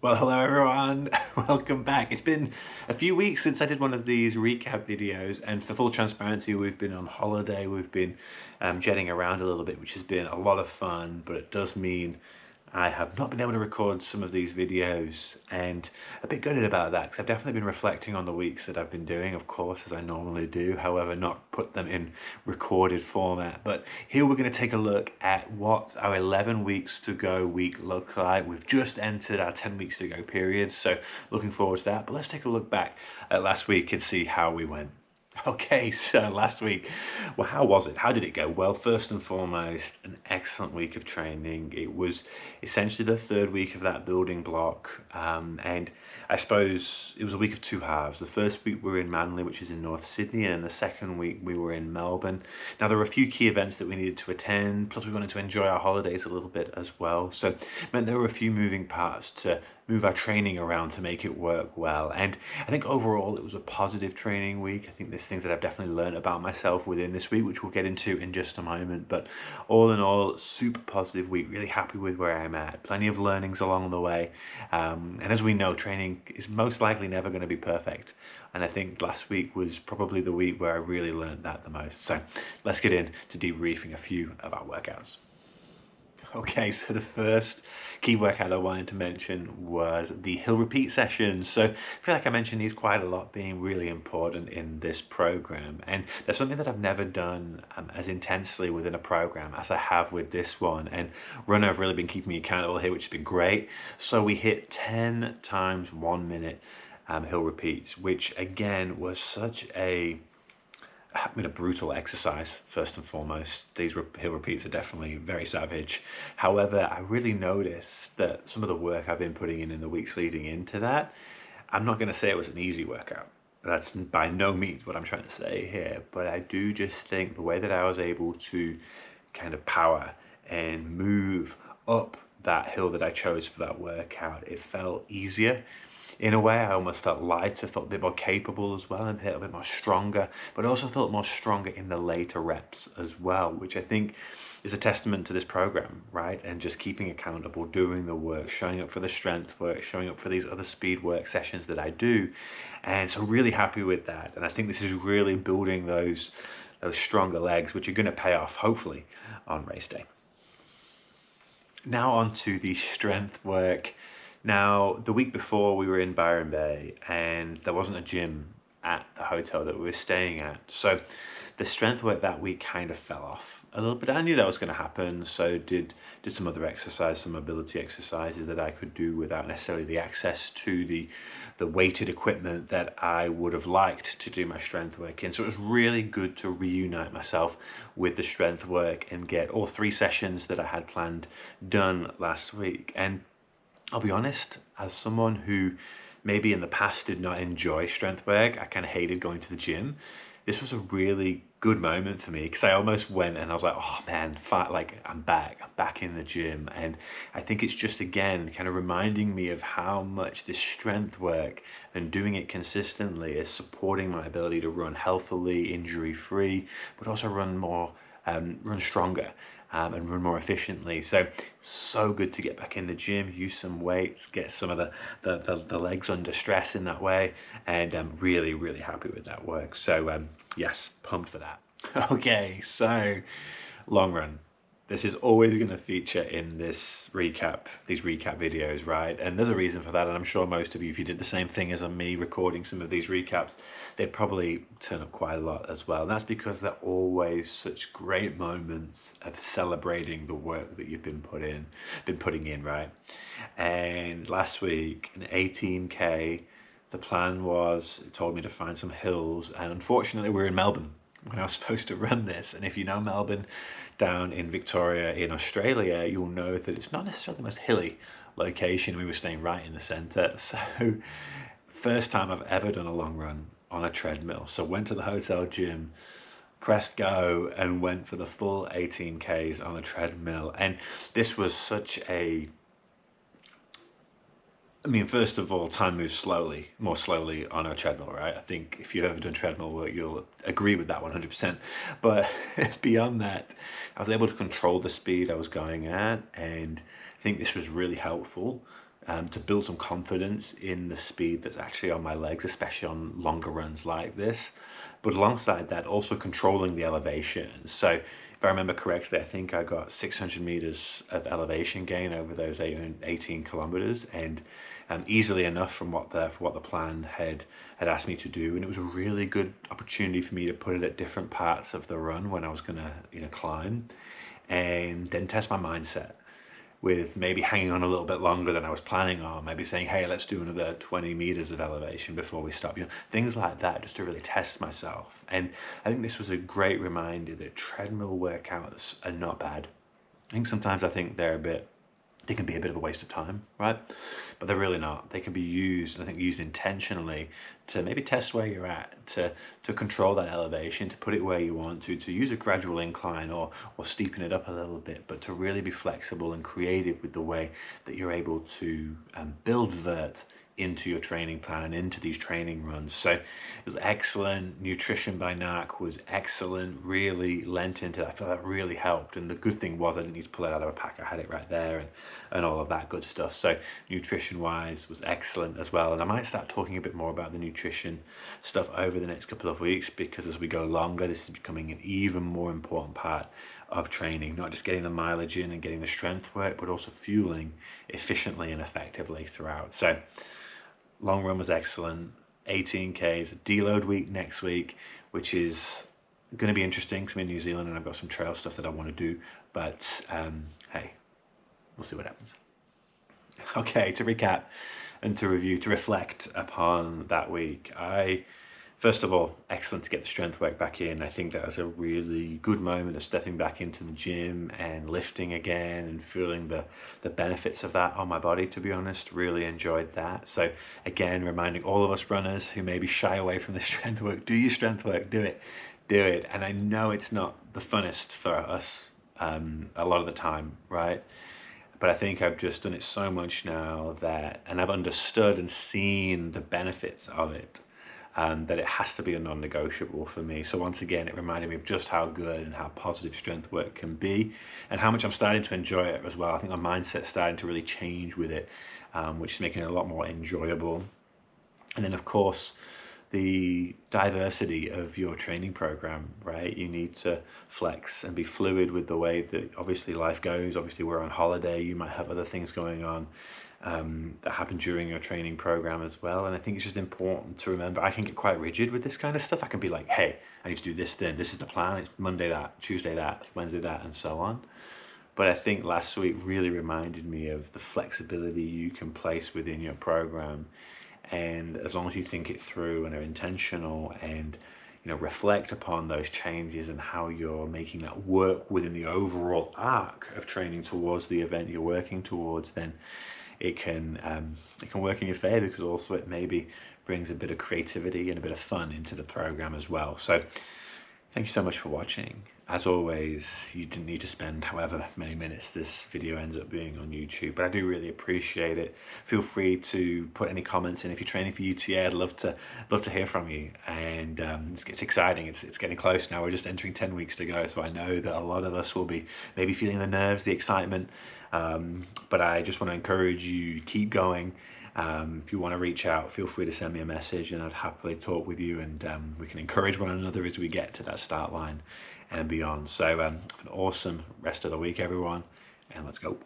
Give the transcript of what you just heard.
Well, hello everyone, welcome back. It's been a few weeks since I did one of these recap videos, and for full transparency, we've been on holiday, we've been jetting around a little bit, which has been a lot of fun, but it does mean I have not been able to record some of these videos, and a bit gutted about that because I've definitely been reflecting on the weeks that I've been doing, of course, as I normally do, however, not put them in recorded format. But here we're going to take a look at what our 11 weeks to go week look like. We've just entered our 10 weeks to go period, so looking forward to that. But let's take a look back at last week and see how we went. Okay, so last week, well, how was it? How did it go? Well, first and foremost, an excellent week of training. It was essentially the third week of that building block, and I suppose it was a week of two halves. The first week we were in Manly, which is in North Sydney, and the second week we were in Melbourne. Now, there were a few key events that we needed to attend, plus we wanted to enjoy our holidays a little bit as well. So it meant there were a few moving parts to move our training around to make it work well. And I think overall it was a positive training week. I think there's things that I've definitely learned about myself within this week, which we'll get into in just a moment. But all in all, super positive week, really happy with where I'm at. Plenty of learnings along the way. And as we know, training is most likely never going to be perfect. And I think last week was probably the week where I really learned that the most. So let's get into debriefing a few of our workouts. Okay, so the first key workout I wanted to mention was the hill repeat sessions. So I feel like I mentioned these quite a lot being really important in this program. And there's something that I've never done as intensely within a program as I have with this one. And Runner have really been keeping me accountable here, which has been great. So we hit 10 times 1 minute hill repeats, which again was such a brutal exercise. First and foremost, these hill repeats are definitely very savage. However, I really noticed that some of the work I've been putting in the weeks leading into that, I'm not going to say it was an easy workout. That's by no means what I'm trying to say here, but I do just think the way that I was able to kind of power and move up that hill that I chose for that workout, it felt easier. In a way, I almost felt lighter, felt a bit more capable as well, and felt a bit more stronger, but also felt more stronger in the later reps as well, which I think is a testament to this program, right? And just keeping accountable, doing the work, showing up for the strength work, showing up for these other speed work sessions that I do. And so really happy with that. And I think this is really building those stronger legs, which are going to pay off, hopefully, on race day. Now on to the strength work. Now, the week before we were in Byron Bay and there wasn't a gym at the hotel that we were staying at. So the strength work that week kind of fell off a little bit. I knew that was going to happen, so did some other exercise, some mobility exercises that I could do without necessarily the access to the weighted equipment that I would have liked to do my strength work in. So it was really good to reunite myself with the strength work and get all 3 sessions that I had planned done last week. And I'll be honest, as someone who maybe in the past did not enjoy strength work, I kind of hated going to the gym. This was a really good moment for me because I almost went and I was like, oh man, I'm back in the gym. And I think it's just, again, kind of reminding me of how much this strength work and doing it consistently is supporting my ability to run healthily, injury-free, but also run stronger. And run more efficiently. So good to get back in the gym, use some weights, get some of the legs under stress in that way, and I'm really happy with that work. So yes, pumped for that. Okay, so long run. This is always going to feature in these recap videos, right? And there's a reason for that, and I'm sure most of you, if you did the same thing as me recording some of these recaps, they'd probably turn up quite a lot as well. And that's because they're always such great moments of celebrating the work that you've been putting in, right? And last week, an 18K, the plan was, it told me to find some hills, and unfortunately we're in Melbourne when I was supposed to run this. And if you know Melbourne down in Victoria in Australia, you'll know that it's not necessarily the most hilly location. We were staying right in the center. So first time I've ever done a long run on a treadmill. So went to the hotel gym, pressed go, and went for the full 18Ks on a treadmill. And this was such a, I mean, first of all, time moves more slowly on a treadmill, right? I think if you've ever done treadmill work, you'll agree with that 100%. But beyond that, I was able to control the speed I was going at, and I think this was really helpful to build some confidence in the speed that's actually on my legs, especially on longer runs like this. But alongside that, also controlling the elevation. So if I remember correctly, I think I got 600 meters of elevation gain over those 18 kilometers, and easily enough from what the plan had asked me to do. And it was a really good opportunity for me to put it at different parts of the run when I was gonna, climb, and then test my mindset with maybe hanging on a little bit longer than I was planning on, maybe saying, hey, let's do another 20 meters of elevation before we stop, things like that, just to really test myself. And I think this was a great reminder that treadmill workouts are not bad. I think they can be a bit of a waste of time, right? But they're really not. They can be used, and I think used intentionally, to maybe test where you're at, to control that elevation, to put it where you want to use a gradual incline or steepen it up a little bit, but to really be flexible and creative with the way that you're able to build vert into your training plan and into these training runs. So it was excellent. Nutrition by NAC was excellent, really lent into that. I feel that really helped. And the good thing was I didn't need to pull it out of a pack. I had it right there and all of that good stuff. So nutrition wise was excellent as well. And I might start talking a bit more about the nutrition stuff over the next couple of weeks, because as we go longer, this is becoming an even more important part of training, not just getting the mileage in and getting the strength work, but also fueling efficiently and effectively throughout. So long run was excellent. 18Ks, deload week next week, which is going to be interesting because I'm in New Zealand and I've got some trail stuff that I want to do. But hey, we'll see what happens. Okay, to recap and to review, to reflect upon that week, first of all, excellent to get the strength work back in. I think that was a really good moment of stepping back into the gym and lifting again and feeling the benefits of that on my body, to be honest. Really enjoyed that. So again, reminding all of us runners who maybe shy away from the strength work, do your strength work, do it. And I know it's not the funnest for us a lot of the time, right? But I think I've just done it so much now and I've understood and seen the benefits of it, that it has to be a non-negotiable for me. So once again, it reminded me of just how good and how positive strength work can be, and how much I'm starting to enjoy it as well. I think my mindset's starting to really change with it, which is making it a lot more enjoyable. And then of course, the diversity of your training program, right? You need to flex and be fluid with the way that obviously life goes. Obviously we're on holiday, you might have other things going on that happen during your training program as well. And I think it's just important to remember, I can get quite rigid with this kind of stuff. I can be like, hey, I need to do this then. This is the plan. It's Monday that, Tuesday that, Wednesday that, and so on. But I think last week really reminded me of the flexibility you can place within your program. And as long as you think it through and are intentional and reflect upon those changes and how you're making that work within the overall arc of training towards the event you're working towards, then it can work in your favor, because also it maybe brings a bit of creativity and a bit of fun into the program as well. So thank you so much for watching. As always, you didn't need to spend however many minutes this video ends up being on YouTube, but I do really appreciate it. Feel free to put any comments in. If you're training for UTA, I'd love to hear from you. And it's exciting. It's getting close now. We're just entering 10 weeks to go, so I know that a lot of us will be maybe feeling the nerves, the excitement, but I just want to encourage you to keep going. If you want to reach out, feel free to send me a message and I'd happily talk with you, and we can encourage one another as we get to that start line and beyond. So have an awesome rest of the week, everyone, and let's go.